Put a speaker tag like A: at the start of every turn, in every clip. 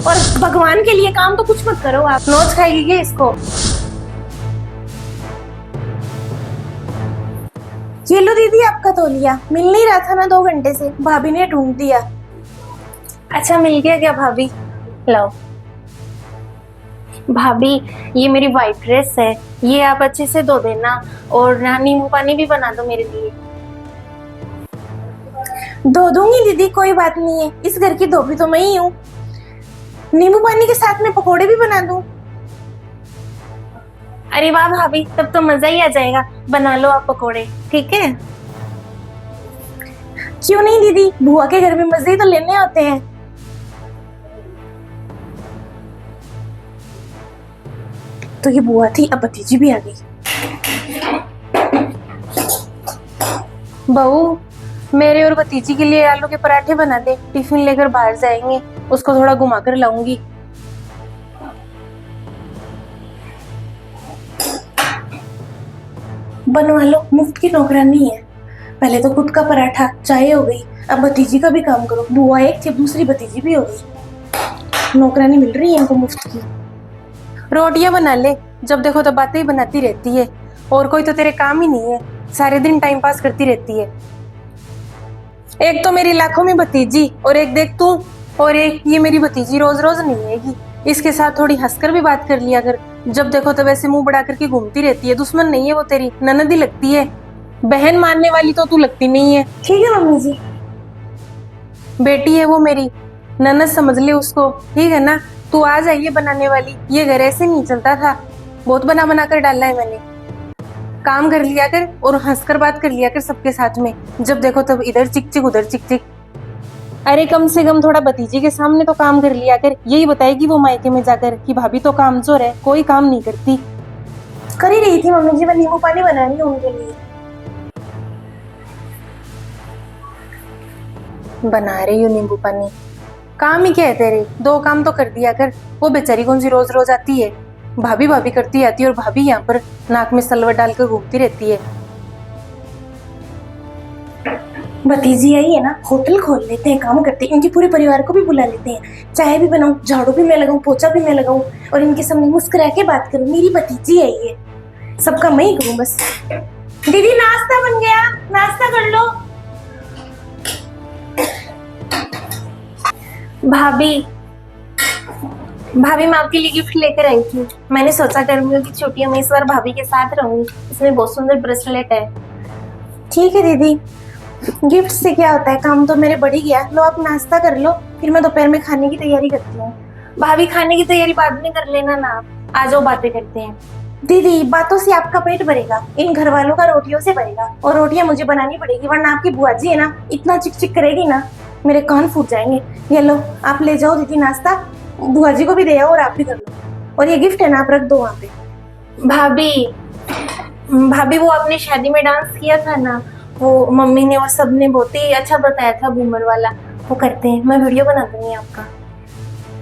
A: और भगवान के लिए काम तो कुछ मत करो आप। नोच खाएगी क्या इसको? ये लो दीदी आपका तौलिया। मिल नहीं रहा था ना 2 घंटे से, भाभी ने ढूंढ दिया। अच्छा मिल गया क्या भाभी? लो भाभी, ये मेरी वाइट ड्रेस है, ये आप अच्छे से धो देना और ना नींबू पानी भी बना दो मेरे लिए। धो दूंगी दीदी, कोई बात नहीं है, इस घर की धोबी तो मैं ही हूँ। नींबू पानी के साथ में पकोड़े भी बना दूं? अरे वाह भाभी, तब तो मजा ही आ जाएगा। बना लो आप पकोड़े, ठीक है? क्यों नहीं दीदी, बुआ के घर में मजे तो लेने होते हैं। तो ये बुआ थी, अब भतीजी भी आ गई। बहू, मेरे और भतीजी के लिए आलू के पराठे बना दे, टिफिन लेकर बाहर जाएंगे, उसको थोड़ा घुमा कर लाऊंगी। बनवा लो, मुफ्त की नौकरानी है। पहले तो खुद का पराठा चाय हो गई, अब भतीजी का भी काम करो। बुआ एक थी, दूसरी भतीजी भी हो गई। नौकरानी मिल रही है इनको मुफ्त की। रोटियां बना ले, जब देखो तो बातें ही बनाती रहती है, और कोई तो तेरे काम ही नहीं है, सारे दिन टाइम पास करती रहती है। एक तो मेरी लाखों में भतीजी, और एक देख तू, और एक ये मेरी भतीजी रोज रोज नहीं आएगी, इसके साथ थोड़ी हंसकर भी बात कर लिया कर। जब देखो तो वैसे मुंह बड़ा करके घूमती रहती है। दुश्मन नहीं है वो, तेरी ननद ही लगती है। बहन मानने वाली तो तू लगती नहीं है। ठीक है मम्मी जी। बेटी है वो मेरी, ननद समझ ले उसको, ठीक है ना? तू आ जाइए बनाने वाली, ये घर ऐसे नहीं चलता था, बहुत बना बना कर डाला है मैंने। काम कर लिया कर और हंसकर बात कर लिया कर सबके साथ में, जब देखो तब इधर चिक चिक उधर चिक चिक। अरे कम से कम थोड़ा भतीजे के सामने तो काम कर लिया कर, यही बताएगी वो मायके में जाकर कि भाभी तो कामचोर है, कोई काम नहीं करती। कर ही रही थी मम्मी जी, मैं नींबू पानी बना रही हूँ उनके लिए। बना रही हूँ नींबू पानी, काम ही क्या है तेरे? 2 काम तो कर दिया कर। वो बेचारी कौन सी रोज रोज आती है, भाभी भाभी करती आती है, और भाभी यहाँ पर नाक में सलवट डालकर घूमती रहती है। भतीजी आई है ना, होटल खोल लेते हैं, काम करते हैं, इनके पूरे परिवार को भी बुला लेते हैं। चाय भी बनाऊं, झाड़ू भी मैं लगाऊं, पोछा भी मैं लगाऊं, और इनके सामने मुस्कुरा के बात करूं, मेरी भतीजी आई है, सबका मैं ही करूं बस। दीदी नाश्ता बन गया, नाश्ता कर लो। भाभी, भाभी मैं आपके लिए गिफ्ट लेकर आई थी। मैंने सोचा गर्मियों की छुट्टियों में इस बार भाभी के साथ रहूंगी, इसमें बहुत सुंदर ब्रेसलेट है। ठीक है दीदी, गिफ्ट से क्या होता है, काम तो मेरे बढ़ ही गया। लो आप नाश्ता कर लो, फिर मैं दोपहर में खाने की तैयारी करती हूँ। भाभी खाने की तैयारी बाद में कर लेना ना, आ जाओ बातें करते हैं। दीदी बातों से आपका पेट भरेगा, इन घर वालों का रोटियों से भरेगा, और रोटियां मुझे बनानी पड़ेगी, वरना आपकी बुआ जी है ना, इतना चिक चिक करेगी ना, मेरे कान फूट जाएंगे। ये लो आप ले जाओ दीदी नाश्ता, बुआ जी को भी दे आओ और आप भी कर लो, और ये गिफ्ट है ना आप रख दो वहाँ पे। भाभी, भाभी वो आपने शादी में डांस किया था ना, वो मम्मी ने और सबने बहुत ही अच्छा बताया था, बूमर वाला, वो करते हैं, मैं वीडियो बना दूंगी आपका।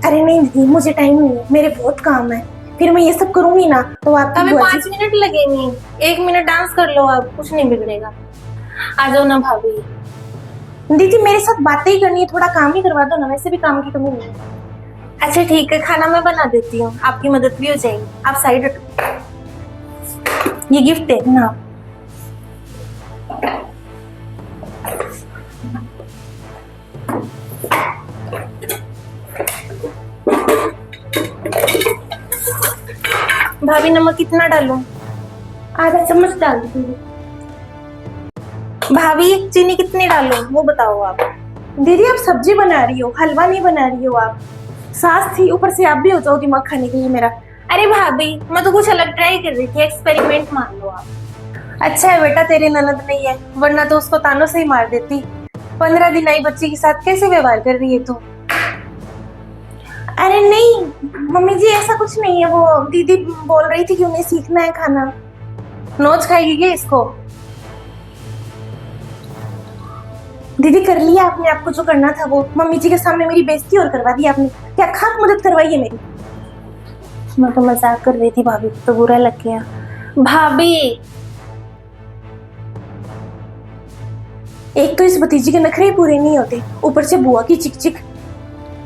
A: अरे नहीं दीदी, मुझे टाइम नहीं है, मेरे बहुत काम है, फिर मैं ये सब करूंगी ना तो आपकी हमें 5 मिनट लगेंगे, 1 मिनट डांस कर लो आप, कुछ नहीं बिगड़ेगा। आ जाओ ना भाभी। दीदी मेरे साथ बातें ही करनी है, थोड़ा काम ही करवा दो ना, वैसे भी काम की कमी नहीं है। अच्छा ठीक है, खाना मैं बना देती हूँ, आपकी मदद भी हो जाएगी। आप साइड हटो, ये गिफ्ट है ना। भाभी नमक कितना डालूं? आधा चम्मच डाल दीजिए। भाभी चीनी कितनी डालूं वो बताओ आप। दीदी आप सब्जी बना रही हो, हलवा नहीं बना रही हो आप। सास थी, ऊपर से आप भी हो जाओ दिमाग खाने के लिए मेरा। अरे भाभी मैं तो कुछ अलग ट्राई कर रही थी, एक्सपेरिमेंट मान लो आप। अच्छा है बेटा तेरे ननद नहीं है, वरना तो उसको तानों से ही मार देती। 15 दिन आई बच्ची के साथ कैसे व्यवहार कर रही है तू? अरे नहीं मम्मी जी, ऐसा कुछ नहीं है, वो दीदी बोल रही थी कि उन्हें सीखना है खाना। नोच खाएगी क्या इसको? दीदी कर लिया आपने, आपको जो करना था वो। मम्मी जी के सामने मेरी बेइज्जती और करवा दी आपने, क्या खाक मदद करवाई है मेरी। मैं तो मजाक कर रही थी, भाभी को तो बुरा लग गया। भाभी एक तो इस भतीजी के नखरे ही पूरे नहीं होते, ऊपर से बुआ की चिक चिक।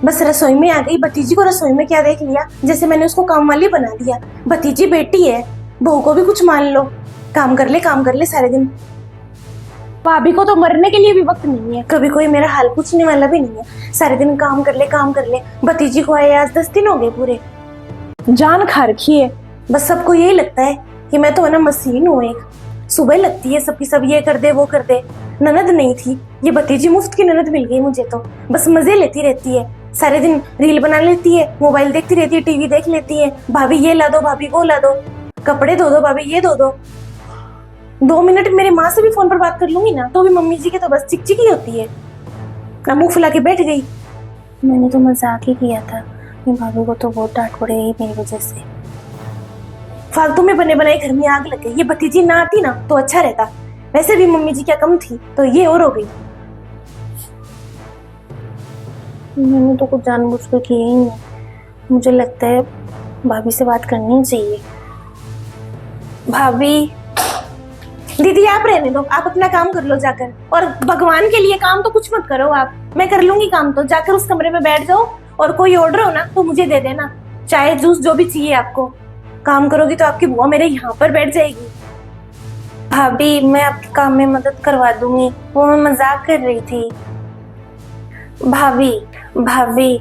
A: बस रसोई में आ गई, भतीजी को रसोई में क्या देख लिया, जैसे मैंने उसको काम वाली बना दिया। भतीजी बेटी है, बहू को भी कुछ मान लो। काम कर ले सारे दिन। भाभी को तो मरने के लिए भी वक्त नहीं है, कभी कोई मेरा हाल पूछने वाला भी नहीं है। सारे दिन काम कर ले। भतीजी को आए आज 10 दिन हो गए पूरे, जान खा रखी है। बस सबको यही लगता है कि मैं तो ना मशीन हूँ एक, सुबह लगती है सबकी सब ये कर दे वो कर दे। ननद नहीं थी, ये भतीजी मुफ्त की ननद मिल गई मुझे तो। बस मजे लेती रहती है, सारे दिन रील बना लेती है, मोबाइल देखती रहती है, टीवी देख लेती है। भाभी ये ला दो, भाभी वो ला दो, कपड़े धो दो, भाभी ये धो दो। 2 मिनट मेरी माँ से भी फोन पर बात कर लूंगी ना तो भी मम्मी जी की तो बस चिकचिक ही होती है। ना मुंह फुला के बैठ गई। मैंने तो मजाक ही किया था, भाभी को तो बहुत डांट पड़ेगी मेरी वजह से। फालतू में बने बनाए घर में आग लग गई। ये भतीजी ना आती ना तो अच्छा रहता, वैसे भी मम्मी जी क्या कम थी, तो ये और हो गई। मैंने तो कुछ जानबूझ कर किया ही नहीं। मुझे लगता है भाभी से बात करनी चाहिए। भाभी, दीदी आप रहने दो, आप अपना काम कर लो जाकर। और भगवान के लिए काम तो कुछ मत करो आप, मैं कर लूंगी काम तो। जाकर उस कमरे में बैठ जाओ और कोई ऑर्डर हो ना तो मुझे दे देना, चाय जूस जो भी चाहिए आपको। काम करोगी तो आपकी बुआ मेरे यहाँ पर बैठ जाएगी। भाभी मैं आपके काम में मदद करवा दूंगी, वो मैं मजाक कर रही थी। भाभी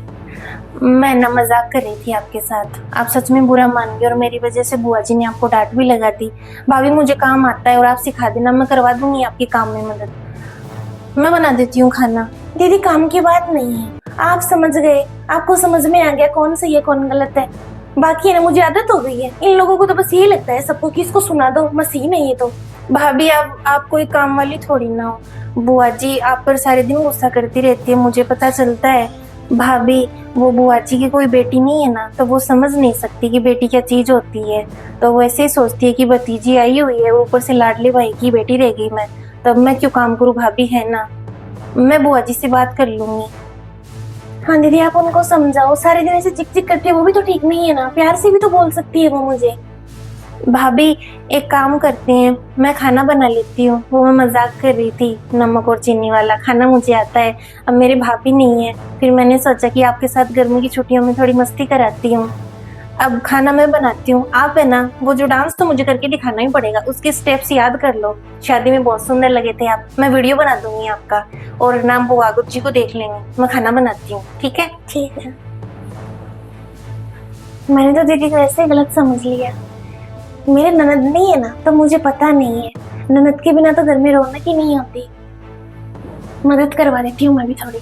A: मैं ना मजाक कर रही थी आपके साथ, आप सच में बुरा मान गए और मेरी वजह से बुआ जी ने आपको डांट भी लगा दी। भाभी मुझे काम आता है और आप सिखा देना, मैं करवा दूंगी आपके काम में मदद। मैं बना देती हूँ खाना। दीदी काम की बात नहीं है, आप समझ गए, आपको समझ में आ गया कौन सही है कौन गलत है। बाकी है ना मुझे आदत हो गई है, इन लोगों को तो बस यही लगता है सबको कि इसको सुना दो, मशीन है ये तो। भाभी आप कोई काम वाली थोड़ी ना हो। बुआ जी आप पर सारे दिन गुस्सा करती रहती है, मुझे पता चलता है। भाभी वो बुआ जी की कोई बेटी नहीं है ना, तो वो समझ नहीं सकती कि बेटी क्या चीज होती है। तो वो ऐसे ही सोचती है कि भतीजी आई हुई है, ऊपर से लाडली भाई की बेटी रह गई मैं, तब मैं क्यों काम करूँ। भाभी है ना, मैं बुआ जी से बात कर लूंगी। हाँ दीदी आप उनको समझाओ, सारे दिन ऐसे चिक चिक करती है वो भी तो ठीक नहीं है ना, प्यार से भी तो बोल सकती है वो मुझे। भाभी एक काम करते हैं, मैं खाना बना लेती हूँ, वो मैं मजाक कर रही थी, नमक और चीनी वाला खाना मुझे आता है। अब मेरी भाभी नहीं है, फिर मैंने सोचा कि आपके साथ गर्मी की छुट्टियों में थोड़ी मस्ती कराती हूँ। अब खाना मैं बनाती हूँ, आप है ना वो जो डांस तो मुझे करके दिखाना ही पड़ेगा, उसके स्टेप्स याद कर लो। शादी में बहुत सुंदर लगे थे आप, मैं वीडियो बना दूंगी आपका और नाम बुआ जी को देख लेंगे। मैं खाना बनाती हूँ, ठीक है? ठीक है। मैंने तो दीदी को ऐसे गलत समझ लिया, मेरे ननद नहीं है ना तो मुझे पता नहीं है, ननद के बिना तो घर में रौनक ही नहीं होती। मदद करवा देती हूँ मैं भी थोड़ी।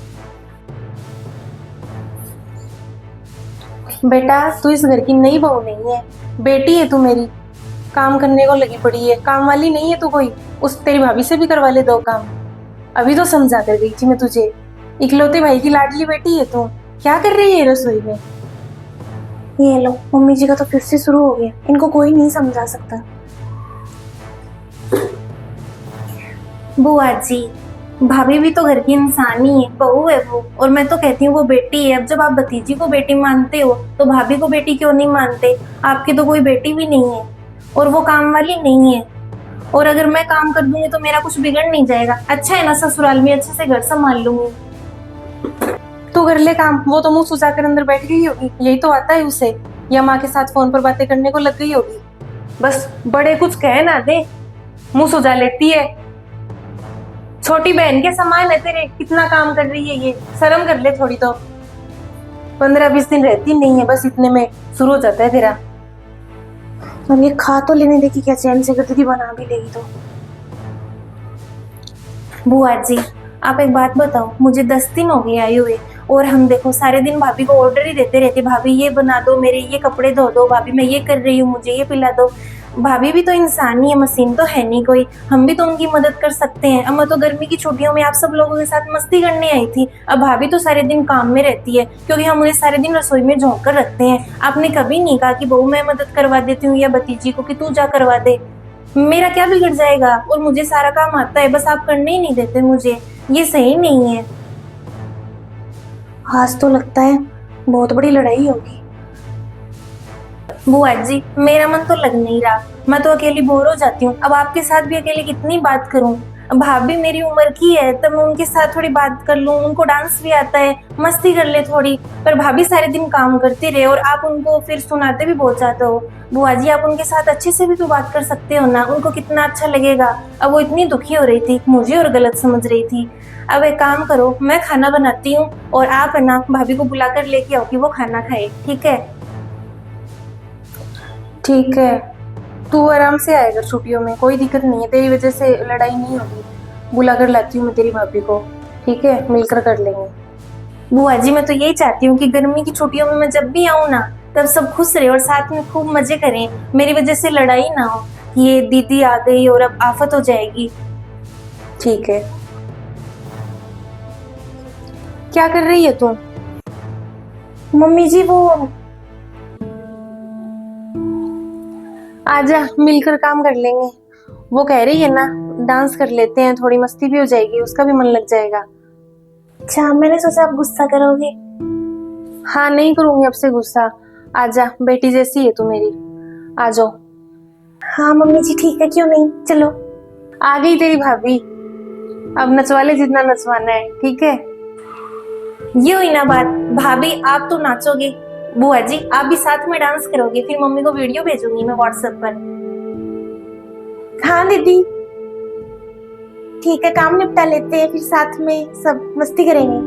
B: बेटा तू इस घर की नई बहू नहीं है, बेटी है तू मेरी, काम करने को लगी पड़ी है, काम वाली नहीं है तू कोई। उस तेरी भाभी से भी करवा ले 2 काम। अभी तो समझा कर गई थी मैं तुझे, इकलौते भाई की लाडली बेटी है तू, क्या कर रही है रसोई में?
A: ये लो, मम्मी जी का तो फिर से शुरू हो गया, इनको कोई नहीं समझा सकता। बुआ जी भाभी भी तो घर की इंसान ही है, बहू है वो, और मैं तो कहती हूँ वो बेटी है। अब जब आप भतीजी को बेटी मानते हो तो भाभी को बेटी क्यों नहीं मानते? आपकी तो कोई बेटी भी नहीं है और वो काम वाली नहीं है। और अगर मैं काम कर दूंगी तो मेरा कुछ बिगड़ नहीं जाएगा। अच्छा है ना, ससुराल में अच्छे से घर संभाल लूंगी।
B: तू कर ले काम, वो तो मुंह सुजा कर अंदर बैठ गई होगी, यही तो आता है उसे, या माँ के साथ फोन पर बातें करने को लग गई होगी। बस बड़े कुछ कह ना दे, मुंह सुजा लेती है। छोटी बहन के समान है तेरे, कितना काम कर रही है ये, शर्म कर ले थोड़ी तो। 15-20 दिन रहती नहीं है, बस इतने में शुरू हो जाता है तेरा।
A: और ये खा तो लेने देखी क्या चैन से, अगर दीदी बना भी लेगी तो। बुआ जी आप एक बात बताओ, मुझे 10 दिन हो गए आए हुए और हम देखो सारे दिन भाभी को ऑर्डर ही देते रहते, भाभी ये बना दो, मेरे ये कपड़े धो दो, भाभी मैं ये कर रही हूँ, मुझे ये पिला दो। भाभी भी तो इंसान ही है, मशीन तो है नहीं कोई, हम भी तो उनकी मदद कर सकते हैं। अब मैं तो गर्मी की छुट्टियों में आप सब लोगों के साथ मस्ती करने आई थी। अब भाभी तो सारे दिन काम में रहती है क्योंकि हम उन्हें सारे दिन रसोई में झोंक कर रखते हैं। आपने कभी नहीं कहा कि बहू मैं मदद करवा देती हूँ या भतीजी को कि तू जा करवा दे, मेरा क्या बिगड़ जाएगा? और मुझे सारा काम आता है, बस आप करने ही नहीं देते मुझे, ये सही नहीं है। आज तो लगता है बहुत बड़ी लड़ाई होगी। बुआ जी मेरा मन तो लग नहीं रहा, मैं तो अकेली बोर हो जाती हूँ। अब आपके साथ भी अकेले कितनी बात करूँ? भाभी मेरी उम्र की है, तो मैं उनके साथ थोड़ी बात कर लूं, उनको डांस भी आता है, मस्ती कर ले थोड़ी। पर भाभी सारे दिन काम करती रहे और आप उनको फिर सुनाते भी बहुत जाते हो। बुआ जी आप उनके साथ अच्छे से भी तो बात कर सकते हो ना, उनको कितना अच्छा लगेगा। अब वो इतनी दुखी हो रही थी, मुझे और गलत समझ रही थी। अब एक काम करो, मैं खाना बनाती हूँ और आप है ना भाभी को बुला कर लेके आओ कि वो खाना खाए, ठीक है?
B: ठीक है, तू आराम से आएगा छुट्टियों में, कोई दिक्कत नहीं है, तेरी वजह से लड़ाई नहीं होगी। बुला कर लाती हूँ मैं तेरी भाभी को, ठीक है, मिलकर कर लेंगे।
A: बुआ जी मैं तो यही चाहती हूँ कि गर्मी की छुट्टियों में मैं जब भी आऊँ ना, तब सब खुश रहे और साथ में खूब मजे करें, मेरी वजह से लड़ाई ना हो। ये दीदी आ गई और अब आफत हो जाएगी।
B: ठीक है। क्या कर रही है तू?
A: मम्मी जी वो
B: आजा मिलकर काम कर लेंगे। वो कह रही है ना, डांस कर लेते हैं, थोड़ी मस्ती भी हो जाएगी, उसका भी मन लग जाएगा।
A: अच्छा, मैंने सोचा आप गुस्सा करोगे।
B: हाँ नहीं करूंगी अब से गुस्सा। आजा, बेटी जैसी है तू मेरी, आ जाओ।
A: हाँ मम्मी जी ठीक है, क्यों नहीं, चलो।
B: आ गई तेरी भाभी, अब नचवा ले जितना नचवाना है, ठीक है।
A: ये हुई ना बात, भाभी आप तो नाचोगे, बुआ जी आप भी साथ में डांस करोगे, फिर मम्मी को वीडियो भेजूंगी मैं व्हाट्सएप पर। हाँ दीदी ठीक है, काम निपटा लेते हैं, फिर साथ में सब मस्ती करेंगे।